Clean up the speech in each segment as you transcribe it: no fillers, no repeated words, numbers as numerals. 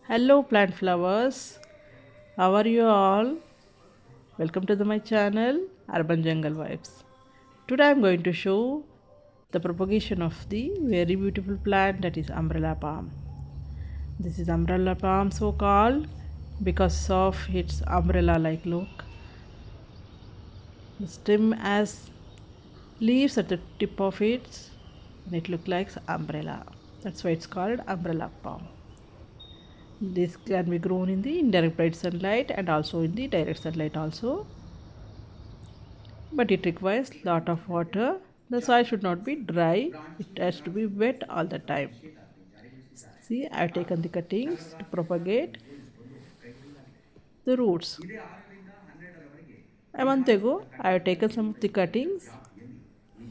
Hello, plant flowers. How are you all? Welcome to my channel, Urban Jungle Vibes. Today I'm going to show the propagation of the very beautiful plant that is umbrella palm. This is umbrella palm so called because of its umbrella like look. The stem has leaves at the tip of it and it looks like umbrella. That's why it's called umbrella palm. This can be grown in the indirect bright sunlight and also in the direct sunlight also, but it requires lot of water. The soil should not be dry, it has to be wet all the time. See, I have taken the cuttings to propagate the roots. A month ago I have taken some of the cuttings.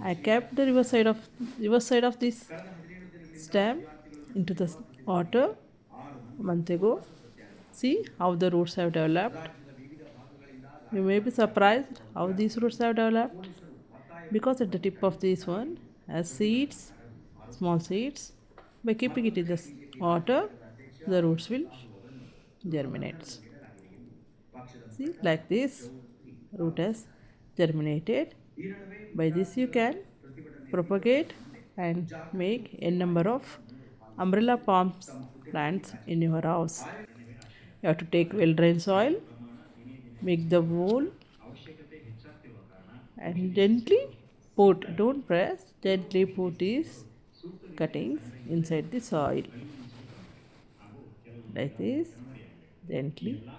I kept the river side of this stem into the water a month ago. See how the roots have developed. You may be surprised how these roots have developed because at the tip of this one has seeds, small seeds. By keeping it in the water, the roots will germinate. See, like this, root has germinated. By this, you can propagate and make a number of umbrella palm plants in your house. You have to take well drained soil, make the hole, and gently put, don't press, gently put these cuttings inside the soil like this, gently.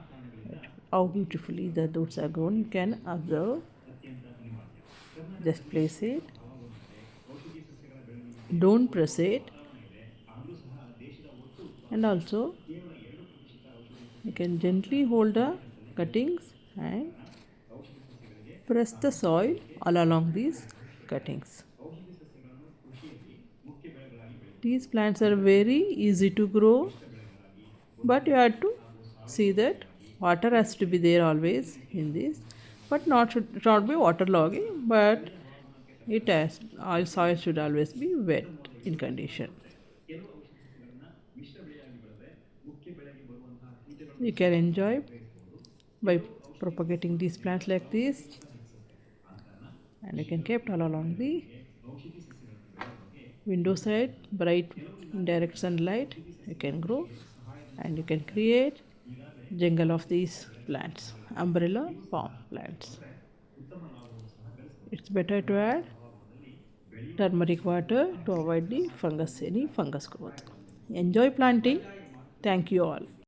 How beautifully the roots are grown, you can observe. Just place it, don't press it, and also you can gently hold the cuttings and press the soil all along these cuttings. These plants are very easy to grow, but you have to see that water has to be there always in this, but should not be waterlogging, but it has all soil should always be wet in condition. You can enjoy by propagating these plants like this, and you can keep all along the window side bright indirect sunlight. You can grow and you can create jungle of these plants, umbrella palm plants. It's better to add turmeric water to avoid the fungus, any fungus growth. Enjoy planting. Thank you all.